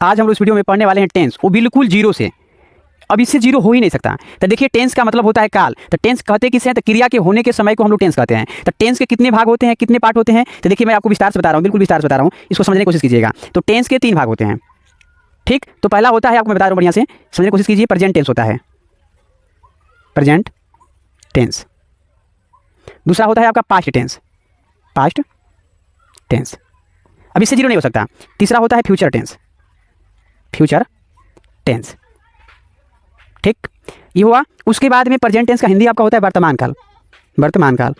आज हम लोग इस वीडियो में पढ़ने वाले हैं टेंस, वो बिल्कुल जीरो से। अब इससे जीरो हो ही नहीं सकता। तो देखिए टेंस का मतलब होता है काल। तो टेंस कहते किसे हैं? तो क्रिया के होने के समय को हम लोग टेंस कहते हैं। तो टेंस के कितने भाग होते हैं, कितने पार्ट होते हैं? तो देखिए मैं आपको विस्तार से बता रहा हूँ, बिल्कुल विस्तार से बता रहा हूँ, इसको समझने की कोशिश कीजिएगा। तो टेंस के 3 भाग होते हैं, ठीक। तो पहला होता है, आपको मैं बता रहा हूँ बढ़िया से, समझने की कोशिश कीजिए। प्रेजेंट टेंस होता है, प्रेजेंट टेंस। दूसरा होता है आपका पास्ट टेंस, पास्ट टेंस। अब इससे जीरो नहीं हो सकता। तीसरा होता है फ्यूचर टेंस, फ्यूचर टेंस, ठीक। ये हुआ। उसके बाद में प्रेजेंट टेंस का हिंदी आपका होता है वर्तमान काल, वर्तमान काल।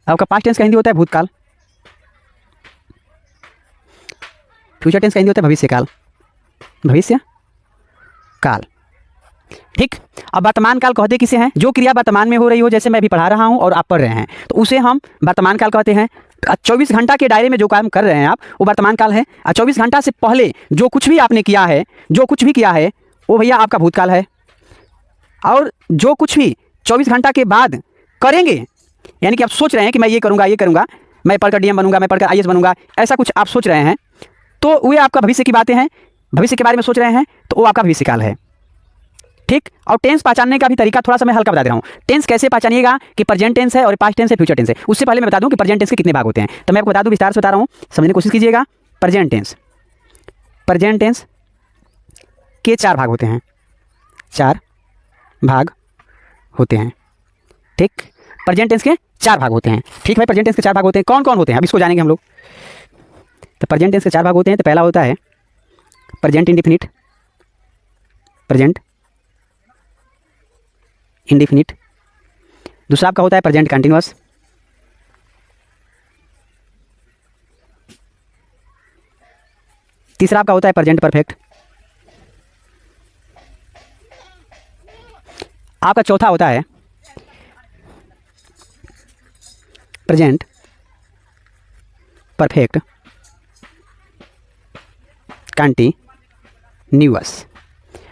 आपका पास्ट टेंस का हिंदी होता है भूतकाल। फ्यूचर टेंस का हिंदी होता है भविष्य काल, भविष्य काल, ठीक। अब वर्तमान काल कहते किसे हैं? जो क्रिया वर्तमान में हो रही हो, जैसे मैं अभी पढ़ा रहा हूं और आप पढ़ रहे हैं, तो उसे हम वर्तमान काल कहते हैं। 24 घंटा के दायरे में जो काम कर रहे हैं आप, वो वर्तमान काल है। और 24 घंटा से पहले जो कुछ भी आपने किया है, जो कुछ भी किया है, वो भैया आपका भूतकाल है। और जो कुछ भी 24 घंटा के बाद करेंगे, यानी कि आप सोच रहे हैं कि मैं ये करूँगा, ये करूँगा, मैं पढ़कर डीएम बनूंगा, मैं पढ़कर आईएएस बनूंगा, ऐसा कुछ आप सोच रहे हैं, तो वे आपका भविष्य की बातें हैं। भविष्य के बारे में सोच रहे हैं, तो वो आपका भविष्य काल है, ठीक। और टेंस पहचानने का भी तरीका थोड़ा सा मैं हल्का बता दे रहा हूँ। टेंस कैसे पहचानिएगा कि प्रेजेंट टेंस है और पास्ट टेंस है, फ्यूचर टेंस है। उससे पहले मैं बता दूं कि प्रेजेंट टेंस के कितने भाग होते हैं। तो मैं आपको बता दूं, विस्तार से बता रहा हूँ, समझने की कोशिश कीजिएगा। प्रेजेंट टेंस, प्रेजेंट टेंस के 4 भाग होते हैं, 4 भाग होते हैं, ठीक। प्रेजेंट टेंस के 4 भाग होते हैं, ठीक भाई। प्रेजेंट टेंस के 4 भाग होते हैं, कौन कौन होते हैं अब इसको जानेंगे हम लोग। तो प्रेजेंट टेंस के 4 भाग होते हैं। तो पहला होता है प्रेजेंट इंडेफिनिट, प्रेजेंट इंडेफिनिट। दूसरा आपका होता है प्रेजेंट कंटिन्यूअस। तीसरा आपका होता है प्रेजेंट परफेक्ट। आपका चौथा होता है प्रेजेंट परफेक्ट कंटिन्यूअस,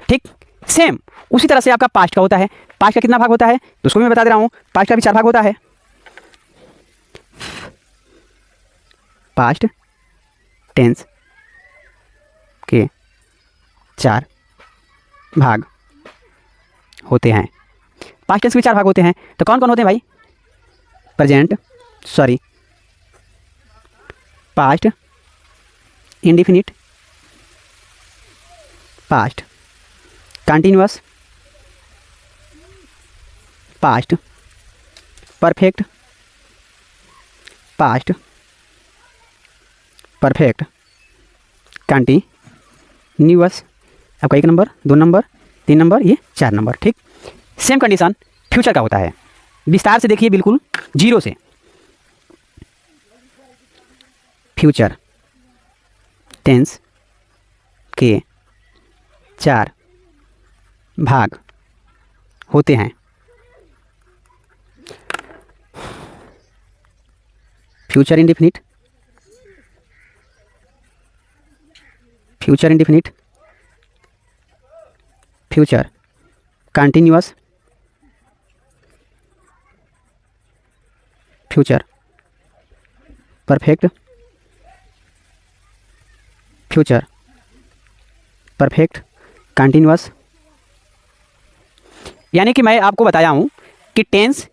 ठीक। सेम उसी तरह से आपका पास्ट का होता है। पास्ट का कितना भाग होता है, तो उसको भी मैं बता दे रहा हूँ। पास्ट का भी 4 भाग होता है। पास्ट टेंस के 4 भाग होते हैं। पास्ट टेंस के 4 भाग होते हैं, तो कौन कौन होते हैं भाई? Past indefinite, past continuous, past perfect, past perfect continuous. आपका 1 नंबर, 2 नंबर, 3 नंबर, ये 4 नंबर, ठीक। सेम कंडीशन फ्यूचर का होता है। विस्तार से देखिए, बिल्कुल जीरो से। फ्यूचर टेंस के 4 भाग होते हैं। Future indefinite, future indefinite, future continuous, future perfect, future perfect continuous. यानी कि मैं आपको बताया हूँ कि टेंस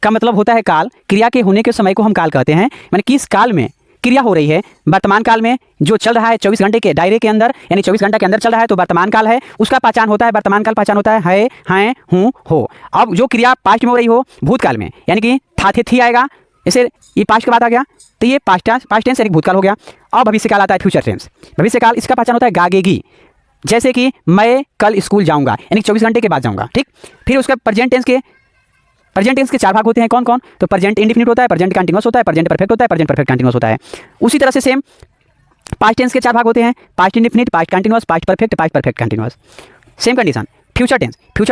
का मतलब होता है काल। क्रिया के होने के समय को हम काल कहते हैं। यानी किस काल में क्रिया हो रही है, वर्तमान काल में जो चल रहा है 24 घंटे के दायरे के अंदर, यानी 24 घंटे के अंदर चल रहा है, तो वर्तमान काल है। उसका पहचान होता है, वर्तमान काल पहचान होता है, हैं, हूँ, हो। अब जो क्रिया पास्ट में हो रही हो, भूतकाल में, यानी कि था, थे, थी आएगा। जैसे ये पास्ट के बाद आ गया, तो ये पास्ट टेंस यानी भूतकाल हो गया। अब भविष्य काल आता है फ्यूचर टेंस। भविष्य काल, इसका पहचान होता है गागेगी। जैसे कि मैं कल स्कूल जाऊंगा, यानी 24 घंटे के बाद जाऊंगा, ठीक। फिर उसका प्रेजेंट टेंस के 4 भाग होते हैं, कौन कौन? तो प्रेजेंट इंडेफिनिट होता है, प्रेजेंट कंटिन्यूअस होता है, प्रेजेंट परफेक्ट होता है, प्रेजेंट परफेक्ट कंटिन्यूअस होता है। उसी तरह से सेम पास्ट टेंस के 4 भाग होते हैं, past indefinite, past continuous, past perfect continuous. Same condition future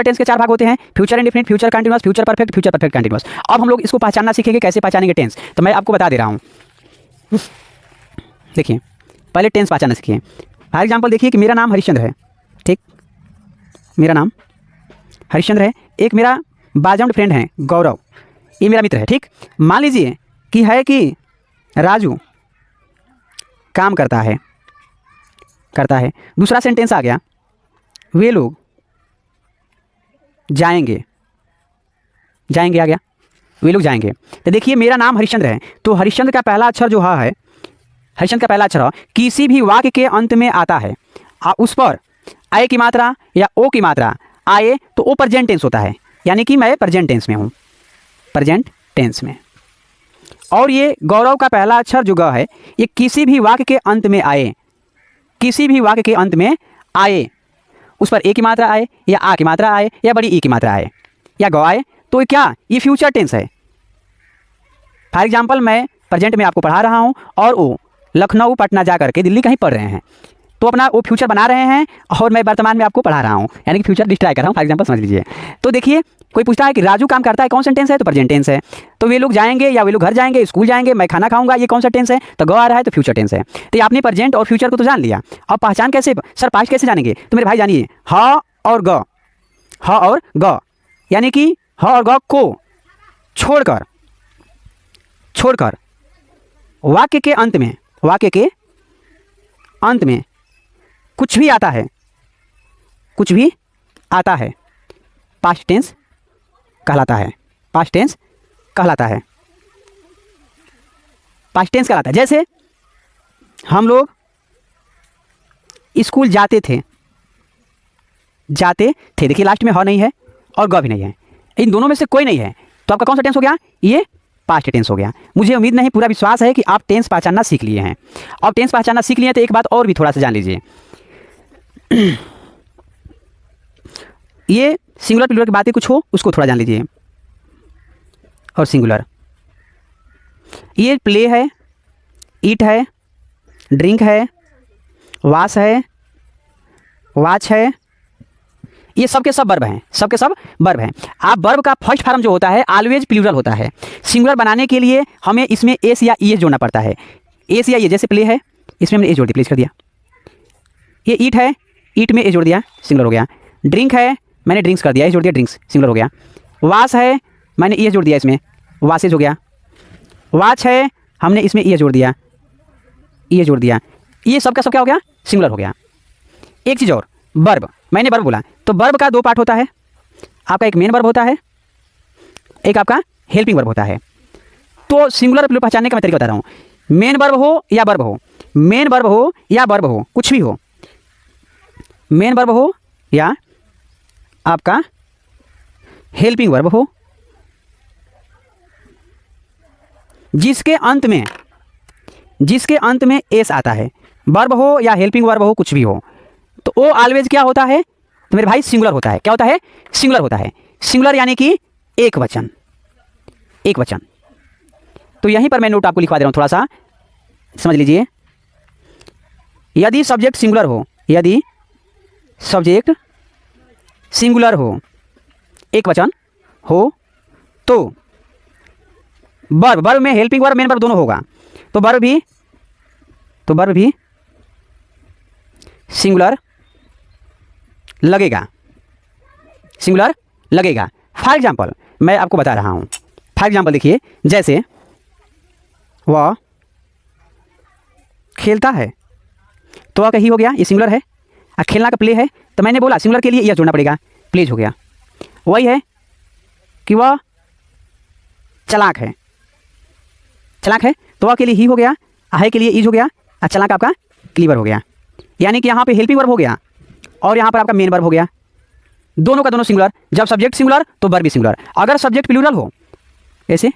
tense के 4 भाग होते हैं, future indefinite, future continuous, future perfect continuous. अब हम लोग इसको पहचानना सीखेंगे, कैसे पहचानेंगे टेंस, तो मैं आपको बता दे रहा हूँ। देखिए पहले टेंस पहचानना सीखिए। फॉर एग्जाम्पल देखिए कि मेरा नाम हरिश्चंद्र है, ठीक। मेरा नाम हरिश्चंद्र है। एक मेरा बाजम फ्रेंड है गौरव, ये मेरा मित्र है, ठीक। मान लीजिए कि राजू काम करता है, करता है। दूसरा सेंटेंस आ गया, वे लोग जाएंगे, जाएंगे आ गया, वे लोग जाएंगे। तो देखिए मेरा नाम हरिश्चंद्र है, तो हरिश्चंद्र का पहला अक्षर जो है, हरिश्चंद्र का पहला अक्षर ह किसी भी वाक्य के अंत में आता है, उस पर आए की मात्रा या ओ की मात्रा आए तो वो प्रेजेंट टेंस होता है, यानी कि मैं प्रेजेंट टेंस में हूँ, प्रेजेंट टेंस में। और ये गौरव का पहला अक्षर जो ग है, ये किसी भी वाक्य के अंत में आए, किसी भी वाक्य के अंत में आए, उस पर ए की मात्रा आए या आ की मात्रा आए या बड़ी ई की मात्रा आए या ग आए, तो क्या ये फ्यूचर टेंस है। फॉर एग्जाम्पल मैं प्रेजेंट में आपको पढ़ा रहा हूँ और वो लखनऊ पटना जा करके दिल्ली कहीं पढ़ रहे हैं, तो अपना वो फ्यूचर बना रहे हैं और मैं वर्तमान में आपको पढ़ा रहा हूँ, यानी कि फ्यूचर डिस्ट्राई कर रहा हूँ। फॉर एग्जाम्पल समझ लीजिए। तो देखिए कोई पूछता है कि राजू काम करता है, कौन सा टेंस है, तो प्रेजेंट टेंस है। तो वे लोग जाएंगे या वे लोग घर जाएंगे, स्कूल जाएंगे, मैं खाना खाऊंगा, ये कौन सा टेंस है, तो ग आ रहा है तो फ्यूचर टेंस है। तो ये आपने प्रेजेंट और फ्यूचर को तो जान लिया। अब पहचान कैसे, सर पास्ट कैसे जानेंगे, तो मेरे भाई जानिए, ह और ग, ह और ग, यानी कि ह और ग को छोड़कर, छोड़कर वाक्य के अंत में, वाक्य के अंत में कुछ भी आता है, कुछ भी आता है, पास्ट टेंस कहलाता है, पास्ट टेंस कहलाता है, पास्ट टेंस कहलाता है। जैसे हम लोग स्कूल जाते थे, जाते थे, देखिए लास्ट में ह नहीं है और ग भी नहीं है, इन दोनों में से कोई नहीं है, तो आपका कौन सा टेंस हो गया, ये पास्ट टेंस हो गया। मुझे उम्मीद नहीं, पूरा विश्वास है कि आप टेंस पहचानना सीख लिए हैं। अब टेंस पहचानना सीख लिए हैं तो एक बात और भी थोड़ा सा जान लीजिए। ये सिंगुलर प्लूरल की बातें कुछ हो उसको थोड़ा जान लीजिए। और सिंगुलर, ये प्ले है, ईट है, ड्रिंक है, वाश है, वाच है, ये सब के सब वर्ब हैं, सब के सब वर्ब हैं। आप वर्ब का फर्स्ट फॉर्म जो होता है ऑलवेज प्लूरल होता है। सिंगुलर बनाने के लिए हमें इसमें एस या ई जोड़ना पड़ता है, एस या ये, जैसे प्ले है इसमें हमने ए जोड़ दिया, प्लेस कर दिया। ये ईट है, ईट में ए जोड़ दिया, सिंगुलर हो गया। ड्रिंक है, मैंने ड्रिंक्स कर दिया, ए जोड़ दिया, ड्रिंक्स सिंगुलर हो गया। वाश है, मैंने ई जोड़ दिया, इसमें वासेज हो गया। वाच है, हमने इसमें ई जोड़ दिया, ई जोड़ दिया। ये सब का सब क्या हो गया, सिंगुलर हो गया। एक चीज़ और, वर्ब, मैंने वर्ब बोला तो वर्ब का दो पार्ट होता है, आपका एक मेन वर्ब होता है, एक आपका हेल्पिंग वर्ब होता है। तो सिंगुलर प्लूरल पहचानने का मैं तरीका बता रहा हूँ, मेन वर्ब हो या वर्ब हो, मेन वर्ब हो या वर्ब हो, कुछ भी हो, मेन वर्ब हो या आपका हेल्पिंग वर्ब हो, जिसके अंत में, जिसके अंत में एस आता है, वर्ब हो या हेल्पिंग वर्ब हो, कुछ भी हो, तो वो ऑलवेज क्या होता है, तो मेरे भाई सिंगुलर होता है। क्या होता है, सिंगुलर होता है। सिंगुलर यानी कि एक वचन, एक वचन। तो यहीं पर मैं नोट आपको लिखवा दे रहा हूं, थोड़ा सा समझ लीजिए। यदि सब्जेक्ट सिंगुलर हो, यदि सब्जेक्ट सिंगुलर हो, एक वचन हो, तो वर्ब, वर्ब में हेल्पिंग वर्ब मेन वर्ब दोनों होगा, तो वर्ब भी, तो वर्ब भी सिंगुलर लगेगा, सिंगुलर लगेगा। फॉर एग्जाम्पल मैं आपको बता रहा हूं, फॉर एग्जाम्पल देखिए, जैसे वह खेलता है, तो वह कहीं हो गया, ये सिंगुलर है। और खेलना का प्ले है, तो मैंने बोला सिंगुलर के लिए यह जोड़ना पड़ेगा, प्लेज हो गया। वही है कि वह चालाक है, चालाक है, तो वह के लिए ही हो गया, है के लिए ईज हो गया, और चालाक आपका क्लीवर हो गया। यानी कि यहाँ पे हेल्पिंग वर्ब हो गया और यहाँ पर आपका मेन वर्ब हो गया, दोनों का दोनों सिंगुलर। जब सब्जेक्ट सिंगुलर तो वर्ब भी सिंगुलर। अगर सब्जेक्ट प्लूरल हो, ऐसे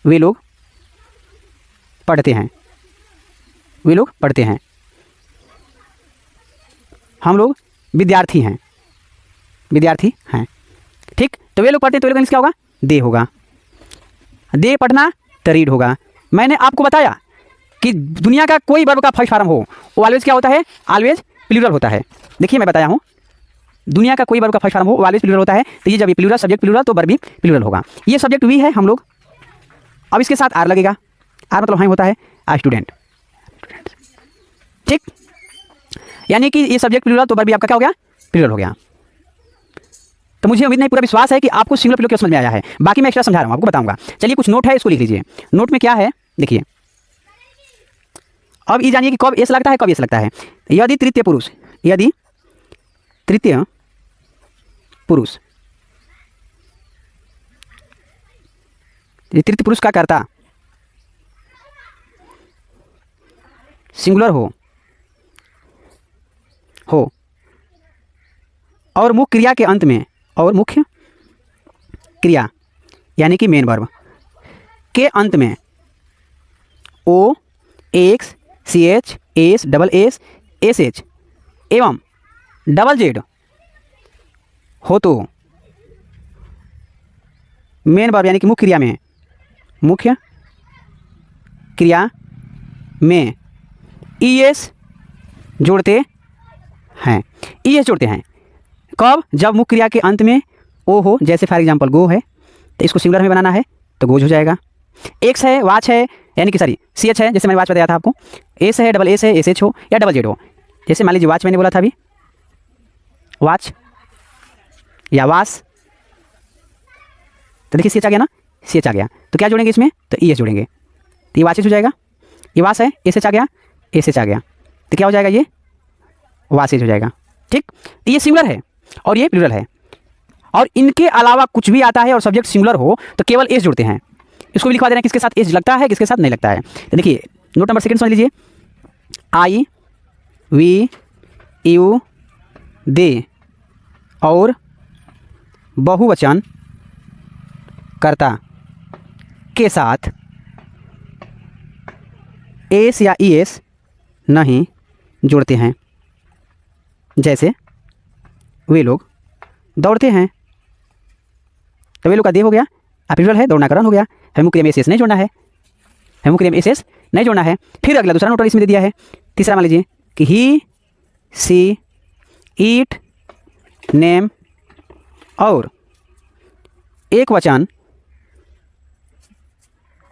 वे लोग पढ़ते हैं, वे लोग पढ़ते हैं, हम लोग विद्यार्थी हैं, विद्यार्थी हैं, ठीक। तो वे लोग पढ़ते हैं, तो वे लोग क्या होगा, दे होगा, दे पढ़ना तो रीड होगा। मैंने आपको बताया कि दुनिया का कोई वर्ब का फर्स्ट फॉर्म हो वो ऑलवेज क्या होता है, ऑलवेज प्लूरल होता है। देखिए मैं बताया हूँ, दुनिया का कोई वर्ब का फर्स्ट फॉर्म हो वो ऑलवेज प्लूरल होता है। तो ये जब ये प्लूरल, सब्जेक्ट प्लूरल, तो वर्ब भी प्लूरल होगा। ये सब्जेक्ट वी है हम लोग, अब इसके साथ आर लगेगा, आर मतलब हाँ होता है आ स्टूडेंट, ठीक। यानी कि ये सब्जेक्ट प्लूरल तो वर्ब भी आपका क्या हो गया, प्लूरल हो गया। तो मुझे उम्मीद नहीं, पूरा विश्वास है कि आपको सिंगुलर प्लूरल क्यों समझ में आया है। बाकी मैं एक्स्ट्रा समझा रहा हूँ, आपको बताऊंगा। चलिए कुछ नोट है, इसको लिख लीजिए। नोट में क्या है देखिए, अब ये जानिए कि कब एस लगता है, कब एस लगता है। यदि तृतीय पुरुष, यदि तृतीय पुरुष, तृतीय पुरुष का कर्ता सिंगुलर हो और मुख्य क्रिया के अंत में, और मुख्य क्रिया यानी कि मेन वर्ब के अंत में O X C H S double S S H एवं डबल जेड हो तो मेन वर्ब यानी कि मुख्य क्रिया में, मुख्य क्रिया में ई एस जोड़ते हैं, ई एस जोड़ते हैं। कब? जब मुख्य क्रिया के अंत में ओ हो, जैसे फॉर एग्जांपल गो है तो इसको सिंगुलर में बनाना है तो गोज हो जाएगा। एक्स है, वाच है, यानी कि सॉरी सी एच है, जैसे मैंने वाच बताया था आपको, एस है, डबल एस है, एस एच हो या डबल जेड हो। जैसे मान लीजिए वाच मैंने बोला था अभी, वाच या वास, तो देखिए सी एच आ गया ना, सी एच आ गया तो क्या जोड़ेंगे इसमें, तो ई एस जोड़ेंगे तो ये वाचेज हो जाएगा। ये वास है, एस एच आ गया, एस एच आ गया तो क्या हो जाएगा, ये वासेज हो जाएगा। ठीक, ये सिंगुलर है और ये प्लूरल है, और इनके अलावा कुछ भी आता है और सब्जेक्ट सिंगुलर हो तो केवल एस जुड़ते हैं। इसको भी लिखवा देना किसके साथ एस लगता है, किसके साथ नहीं लगता है। तो देखिए नोट नंबर सेकंड समझ लीजिए, आई वी यू दे और बहुवचन कर्ता के साथ एस या ई एस नहीं जुड़ते हैं। जैसे वे लोग दौड़ते हैं, तो वे लोग का दे हो गया, प्लूरल है, दौड़ना करण हो गया, हमें मुख्य क्रिया में एस एस नहीं जोड़ना है, हमें मुख्य क्रिया में एस एस नहीं जोड़ना है। फिर अगला दूसरा नोट इसमें दे दिया है, तीसरा मान लीजिए कि ही सी ईट नेम और एक वचन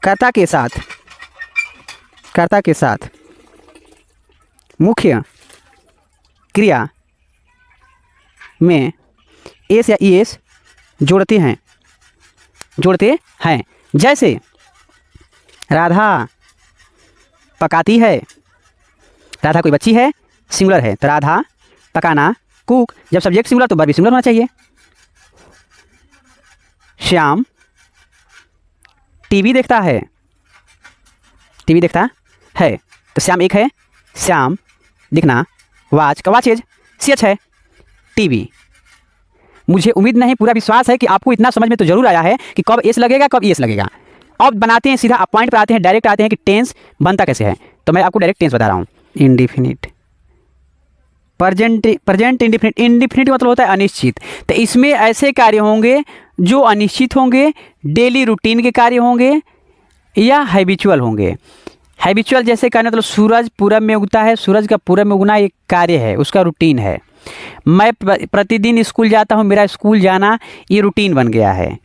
कर्ता के साथ मुख्य क्रिया में एस या ई एस जोड़ते हैं। जैसे राधा पकाती है, राधा कोई बच्ची है, सिंगुलर है तो राधा पकाना, कुक, जब सब्जेक्ट सिंगुलर तो वर्ब भी सिंगुलर होना चाहिए। श्याम टीवी देखता है, तो श्याम एक है, श्याम दिखना, वाच का वाचेज सी एच है, टीवी। मुझे उम्मीद नहीं, पूरा विश्वास है कि आपको इतना समझ में तो जरूर आया है कि कब एस लगेगा, कब एस लगेगा। अब बनाते हैं सीधा, आप पॉइंट पर आते हैं, डायरेक्ट आते हैं कि टेंस बनता कैसे है। तो मैं आपको डायरेक्ट टेंस बता रहा हूँ। इंडिफिनिट, प्रेजेंट इंडिफिनिट, इंडिफिनिट मतलब होता है अनिश्चित। तो इसमें ऐसे कार्य होंगे जो अनिश्चित होंगे, डेली रूटीन के कार्य होंगे या हैबिचुअल होंगे। हैबिचुअल जैसे कहना मतलब सूरज पूरब में उगता है, सूरज का पूरब में उगना एक कार्य है, उसका रूटीन है। मैं प्रतिदिन स्कूल जाता हूँ, मेरा स्कूल जाना ये रूटीन बन गया है।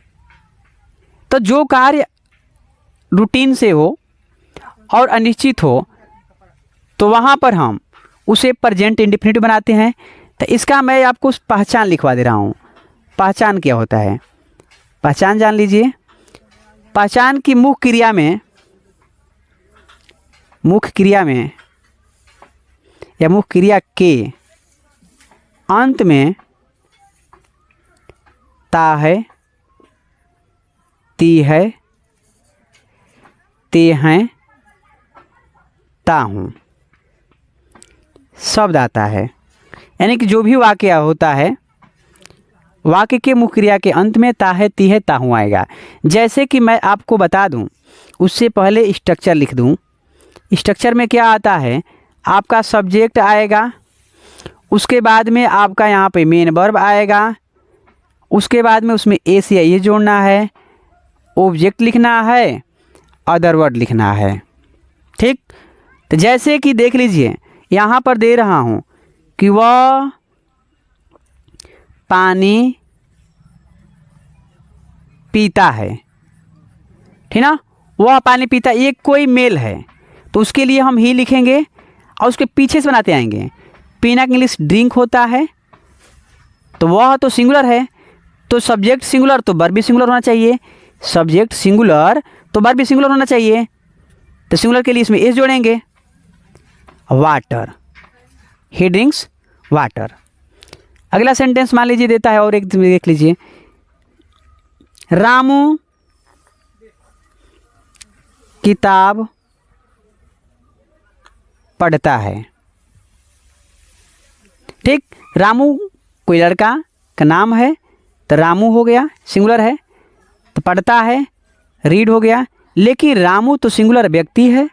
तो जो कार्य रूटीन से हो और अनिश्चित हो तो वहाँ पर हम उसे प्रेजेंट इंडिफिनिट बनाते हैं। तो इसका मैं आपको पहचान लिखवा दे रहा हूँ। पहचान क्या होता है, पहचान जान लीजिए। पहचान की मुख्य क्रिया में या मुख्य क्रिया के अंत में ता है, ती है, ते हैं, ता हूँ शब्द आता है। यानी कि जो भी वाक्य होता है, वाक्य के मुख्य क्रिया के अंत में ता है, ती है, ता हूँ आएगा। जैसे कि मैं आपको बता दूं, उससे पहले स्ट्रक्चर लिख दूं। स्ट्रक्चर में क्या आता है, आपका सब्जेक्ट आएगा, उसके बाद में आपका यहाँ पे मेन वर्ब आएगा, उसके बाद में उसमें एस या ये जोड़ना है, ऑब्जेक्ट लिखना है, अदर वर्ड लिखना है। ठीक, तो जैसे कि देख लीजिए यहाँ पर दे रहा हूँ कि वह पानी पीता है, ठीक ना, वह पानी पीता, ये कोई मेल है तो उसके लिए हम ही लिखेंगे और उसके पीछे से बनाते आएंगे। पीना के इंग्लिश ड्रिंक होता है, तो वह तो सिंगुलर है, तो सब्जेक्ट सिंगुलर तो वर्ब भी सिंगुलर होना चाहिए, सब्जेक्ट सिंगुलर तो वर्ब भी सिंगुलर होना चाहिए। तो सिंगुलर के लिए इसमें एस जोड़ेंगे, वाटर, ही ड्रिंक्स वाटर। अगला सेंटेंस मान लीजिए देता है, और एक देख लीजिए, रामू किताब पढ़ता है। ठीक, रामू कोई लड़का का नाम है, तो रामू हो गया, सिंगुलर है, तो पढ़ता है, रीड हो गया। लेकिन रामू तो सिंगुलर व्यक्ति है,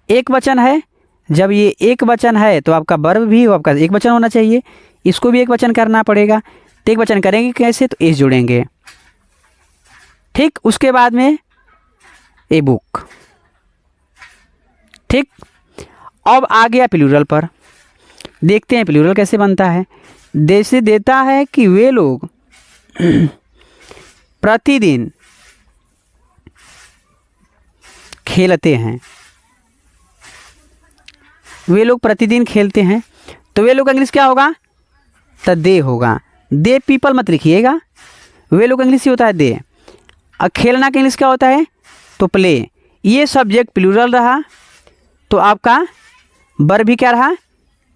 एक वचन है। जब ये एक वचन है तो आपका वर्ब भी आपका एक वचन होना चाहिए, इसको भी एक वचन करना पड़ेगा। तो एक वचन करेंगे कैसे, तो एस जोड़ेंगे। ठीक, उसके बाद में ए बुक। ठीक, अब आ गया प्लूरल पर, देखते हैं प्लूरल कैसे बनता है। जैसे देता है कि वे लोग प्रतिदिन खेलते हैं, वे लोग प्रतिदिन खेलते हैं, तो वे लोग इंग्लिश क्या होगा, तो दे होगा। दे पीपल मत लिखिएगा, वे लोग इंग्लिश ही होता है दे। और खेलना का इंग्लिश क्या होता है, तो प्ले। ये सब्जेक्ट प्लूरल रहा, तो आपका वर्ब भी क्या रहा,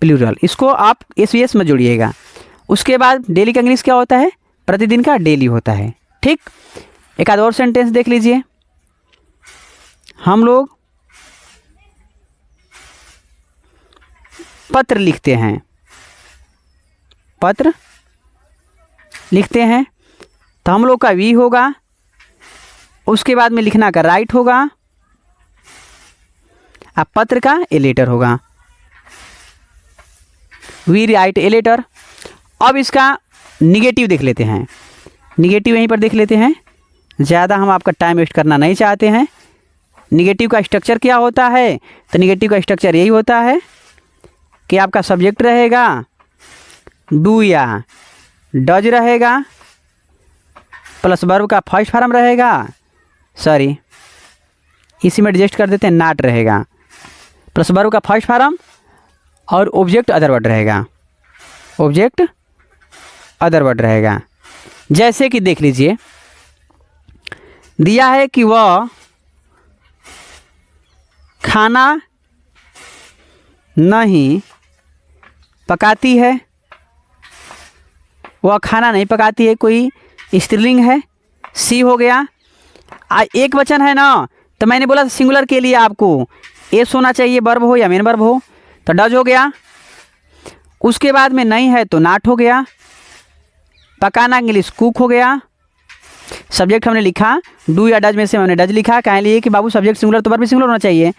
प्लूरल। इसको आप एस में जोड़िएगा। उसके बाद डेली का इंग्लिश क्या होता है, प्रतिदिन का डेली होता है। ठीक, एक आध और सेंटेंस देख लीजिए। हम लोग पत्र लिखते हैं, पत्र लिखते हैं, तो हम लोग का वी होगा, उसके बाद में लिखना का राइट होगा, अब पत्र का ए लेटर होगा, वी राइट ए लेटर। अब इसका निगेटिव देख लेते हैं, निगेटिव यहीं पर देख लेते हैं, ज़्यादा हम आपका टाइम वेस्ट करना नहीं चाहते हैं। निगेटिव का स्ट्रक्चर क्या होता है, तो निगेटिव का स्ट्रक्चर यही होता है कि आपका सब्जेक्ट रहेगा, डू या डज रहेगा, प्लस वर्ब का फर्स्ट फॉर्म रहेगा, सॉरी इसी में एडजस्ट कर देते हैं, नॉट रहेगा, प्लस वर्ब का फर्स्ट फॉर्म और ऑब्जेक्ट अदर वर्ड रहेगा, ऑब्जेक्ट अदर वर्ड रहेगा। जैसे कि देख लीजिए, दिया है कि वह खाना नहीं पकाती है, वह खाना नहीं पकाती है, कोई स्त्रीलिंग है, सी हो गया। एक वचन है ना, तो मैंने बोला सिंगुलर के लिए आपको एस होना चाहिए, वर्ब हो या मेन वर्ब हो, तो डज हो गया। उसके बाद में नहीं है तो नॉट हो गया, पकाना इंग्लिश कुक हो गया। सब्जेक्ट हमने लिखा डू या डज में से हमने डज लिखा, कह लिए कि बाबू सब्जेक्ट सिंगुलर तो वर्ब भी सिंगुलर होना चाहिए।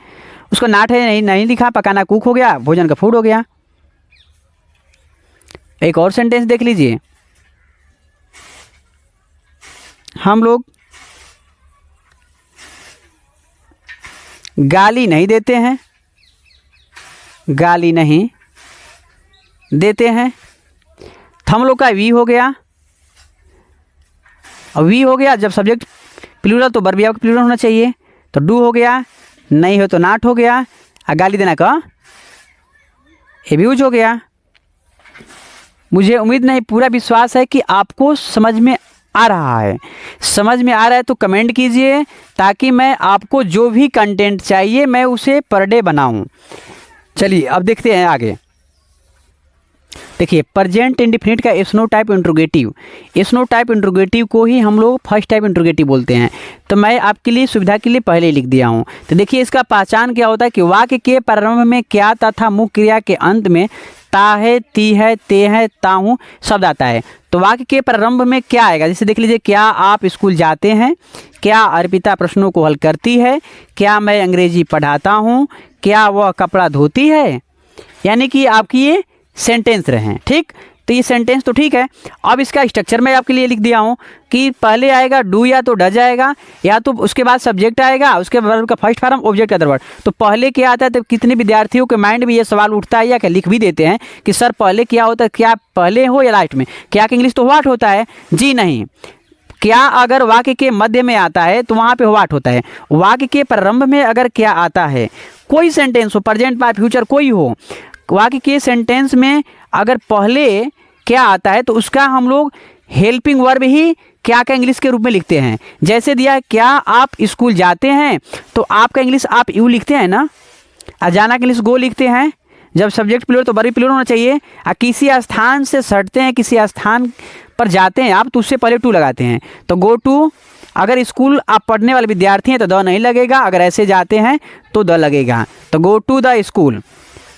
उसको नॉट है नहीं लिखा, पकाना कुक हो गया, भोजन का फूड हो गया। एक और सेंटेंस देख लीजिए, हम लोग गाली नहीं देते हैं, गाली नहीं देते हैं, तो हम लोग का वी हो गया, और वी हो गया। जब सब्जेक्ट प्लूरल तो वर्ब भी आपका प्लूरल होना चाहिए, तो डू हो गया, नहीं हो तो नॉट हो गया, और गाली देना का एब्यूज हो गया। मुझे उम्मीद नहीं, पूरा विश्वास है कि आपको समझ में आ रहा है। समझ में आ रहा है तो कमेंट कीजिए, ताकि मैं आपको जो भी कंटेंट चाहिए मैं उसे पर डे बनाऊं। चलिए अब देखते हैं आगे। देखिए, प्रेजेंट इंडेफिनिट का S-no type interrogative, S-no type interrogative को ही हम लोग फर्स्ट टाइप इंट्रोगेटिव बोलते हैं। तो मैं आपके लिए सुविधा के लिए पहले ही लिख दिया हूँ। तो देखिए, इसका पहचान क्या होता है कि वाक्य के प्रारंभ में क्या तथा मुख्य क्रिया के अंत में ता है, ती है, ते है, ताहूँ शब्द आता है। तो वाक्य के प्रारंभ में क्या आएगा, जैसे देख लीजिए, क्या आप स्कूल जाते हैं, क्या अर्पिता प्रश्नों को हल करती है, क्या मैं अंग्रेजी पढ़ाता हूँ, क्या वह कपड़ा धोती है, यानी कि आपकी ये सेंटेंस रहे। ठीक, तो ये सेंटेंस तो ठीक है। अब इसका स्ट्रक्चर मैं आपके लिए लिख दिया हूँ कि पहले आएगा डू या तो डज आएगा, या तो उसके बाद सब्जेक्ट आएगा, उसके बाद का first form object other word. तो पहले क्या आता है, तो कितने विद्यार्थियों के माइंड में ये सवाल उठता है या क्या लिख भी देते हैं कि सर पहले क्या होता है, क्या पहले हो या लास्ट में, क्या का इंग्लिश तो व्हाट होता है, जी नहीं। क्या अगर वाक्य के मध्य में आता है तो वहाँ पे व्हाट होता है। वाक्य के प्रारंभ में अगर क्या आता है, कोई सेंटेंस हो, प्रेजेंट बाय फ्यूचर कोई हो, वाक्य के सेंटेंस में अगर पहले क्या आता है तो उसका हम लोग हेल्पिंग वर्ब ही क्या का इंग्लिश के रूप में लिखते हैं। जैसे दिया, क्या आप स्कूल जाते हैं, तो आपका इंग्लिश आप यू लिखते हैं ना, और जाना का इंग्लिश गो लिखते हैं। जब सब्जेक्ट प्लूरल तो वर्ब भी प्लूरल होना चाहिए। किसी स्थान से सटते हैं, किसी स्थान पर जाते हैं आप, तो उससे पहले टू लगाते हैं। तो गो टू, अगर स्कूल आप पढ़ने वाले विद्यार्थी हैं तो द नहीं लगेगा, अगर ऐसे जाते हैं तो द लगेगा। तो गो टू द स्कूल।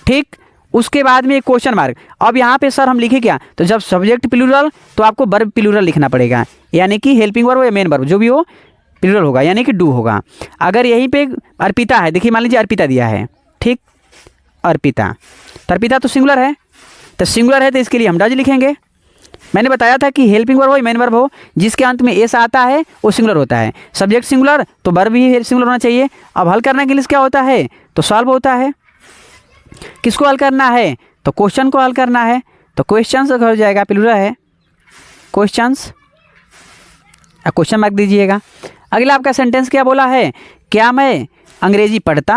ठीक, उसके बाद में एक क्वेश्चन मार्क। अब यहाँ पे सर हम लिखे क्या, तो जब सब्जेक्ट प्लूरल तो आपको वर्ब प्लूरल लिखना पड़ेगा, यानी कि हेल्पिंग वर्ब या मेन वर्ब जो भी हो प्लूरल होगा, यानी कि डू होगा। अगर यहीं पे अर्पिता है, देखिए मान लीजिए अर्पिता दिया है, ठीक, अर्पिता, तो अर्पिता तो सिंगुलर है, तो सिंगुलर है तो इसके लिए हम डज लिखेंगे। मैंने बताया था कि हेल्पिंग वर्ब हो मेन वर्ब हो, जिसके अंत में एस आता है वो सिंगुलर होता है। सब्जेक्ट सिंगुलर तो वर्ब भी सिंगुलर होना चाहिए। अब हल करने के लिए क्या होता है, तो सॉल्व होता है। किसको हल करना है, तो क्वेश्चन को हल करना है। तो क्वेश्चन हो जाएगा, प्लूरल है क्वेश्चंस, क्वेश्चन मार्क दीजिएगा। अगला आपका सेंटेंस क्या बोला है, क्या मैं अंग्रेजी पढ़ाता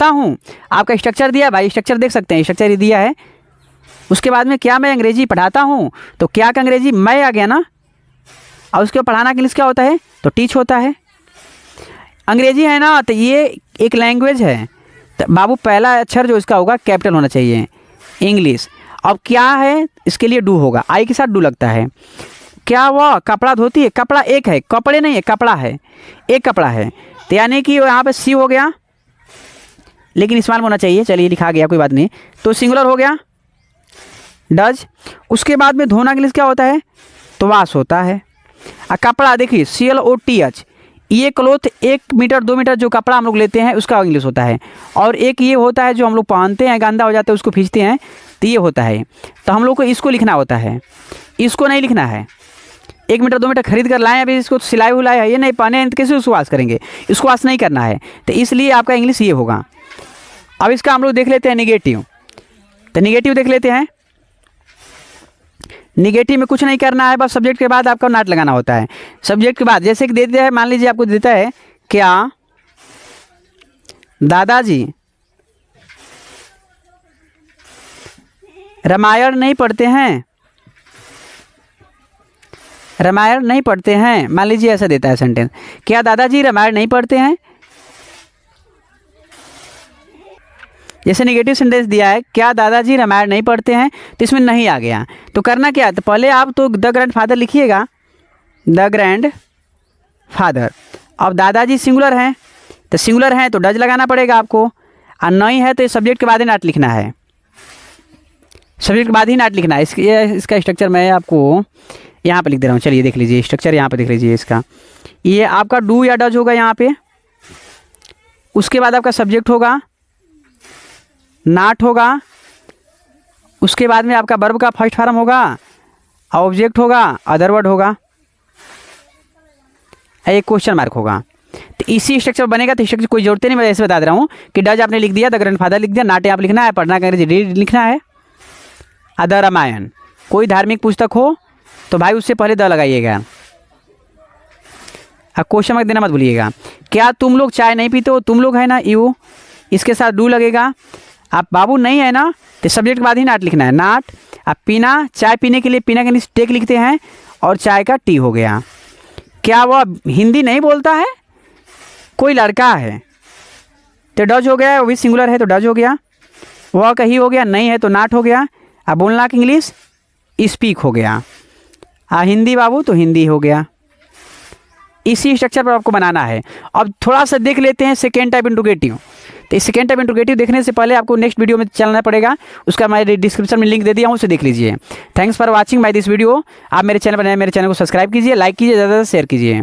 हूँ। आपका स्ट्रक्चर दिया भाई, स्ट्रक्चर देख सकते हैं, स्ट्रक्चर दिया है। उसके बाद में क्या मैं अंग्रेजी पढ़ाता हूँ, तो क्या का अंग्रेजी मैं आ गया ना, और उसके पढ़ाना के लिए क्या होता है, तो टीच होता है। अंग्रेजी है ना, तो ये एक लैंग्वेज है, तो बाबू पहला अक्षर जो इसका होगा कैपिटल होना चाहिए, इंग्लिश। अब क्या है, इसके लिए डू होगा, आई के साथ डू लगता है। क्या वह कपड़ा धोती है, कपड़ा एक है, कपड़े नहीं है, कपड़ा है, एक कपड़ा है, तो यानी कि यहाँ पे सी हो गया, लेकिन इस्तेमाल होना चाहिए, चलिए लिखा गया कोई बात नहीं, तो सिंगुलर हो गया डज। उसके बाद में धोना के लिए क्या होता है, तो वाश होता है। कपड़ा देखिए CLOTH, ये क्लोथ 1 मीटर 2 मीटर जो कपड़ा हम लोग लेते हैं उसका इंग्लिश होता है। और एक ये होता है जो हम लोग पहनते हैं, गंदा हो जाता है उसको खींचते हैं, तो ये होता है। तो हम लोग को इसको लिखना होता है, इसको नहीं लिखना है। 1 मीटर 2 मीटर खरीद कर लाएं, अभी इसको सिलाई उलाई है, ये नहीं पहने तो कैसे उसको वाश करेंगे, इसको वाश नहीं करना है, तो इसलिए आपका इंग्लिश ये होगा। अब इसका हम लोग देख लेते हैं निगेटिव, तो निगेटिव देख लेते हैं। निगेटिव में कुछ नहीं करना है, बस सब्जेक्ट के बाद आपको नॉट लगाना होता है। सब्जेक्ट के बाद जैसे कि देते हैं, मान लीजिए आपको देता है, क्या दादाजी रामायण नहीं पढ़ते हैं, रामायण नहीं पढ़ते हैं, मान लीजिए ऐसा देता है सेंटेंस, क्या दादाजी रामायण नहीं पढ़ते हैं। जैसे नेगेटिव सेंटेंस दिया है, क्या दादाजी रामायण नहीं पढ़ते हैं, तो इसमें नहीं आ गया, तो करना क्या है, तो पहले आप तो द ग्रैंड फादर लिखिएगा, द ग्रैंड फादर। अब दादाजी सिंगुलर हैं, तो सिंगुलर हैं तो डज लगाना पड़ेगा आपको, और नहीं है तो सब्जेक्ट के बाद ही नॉट लिखना है, सब्जेक्ट के बाद ही नॉट लिखना है। इसका स्ट्रक्चर मैं आपको यहाँ पे लिख दे रहा हूँ, चलिए देख लीजिए स्ट्रक्चर, यहाँ पे देख लीजिए इसका, ये आपका डू या डज होगा यहाँ पे। उसके बाद आपका सब्जेक्ट होगा, नॉट होगा, उसके बाद में आपका वर्ब का फर्स्ट फॉर्म होगा, ऑब्जेक्ट होगा, अदर वर्ड होगा, एक क्वेश्चन मार्क होगा। तो इसी स्ट्रक्चर बनेगा, तो स्ट्रक्चर कोई जरूरत नहीं, मैं ऐसे बता दे रहा हूँ कि डज आपने लिख दिया, द ग्रैंडफादर लिख दिया, नॉट आप लिखना है, पढ़ना का रीड लिखना है, अदर रामायण। कोई धार्मिक पुस्तक हो तो भाई उससे पहले द लगाइएगा, अब क्वेश्चन मार्क देना मत भूलिएगा। क्या तुम लोग चाय नहीं पीते हो, तुम लोग है ना, यू, इसके साथ डू लगेगा। आप बाबू नहीं है ना, तो सब्जेक्ट के बाद ही नॉट लिखना है, नॉट। अब पीना, चाय पीने के लिए पीना के नीचे टेक लिखते हैं, और चाय का टी हो गया। क्या वह हिंदी नहीं बोलता है, कोई लड़का है, तो डज हो गया, वो भी सिंगुलर है तो डज हो गया। वह कहीं हो गया, नहीं है तो नॉट हो गया। अब बोलना कि इंग्लिश स्पीक हो गया, हिंदी बाबू तो हिंदी हो गया। इसी स्ट्रक्चर पर आपको बनाना है। अब थोड़ा सा देख लेते हैं सेकेंड टाइप इंट्रोगेटिव। तो इस सेकेंड टाइप इंट्रोगेटिव देखने से पहले आपको नेक्स्ट वीडियो में चलना पड़ेगा, उसका मैं डिस्क्रिप्शन में लिंक दे दिया हूँ, उसे देख लीजिए। Thanks for watching my this video. आप मेरे चैनल पर नए, मेरे चैनल को सब्सक्राइब कीजिए, लाइक कीजिए, ज़्यादा से शेयर कीजिए।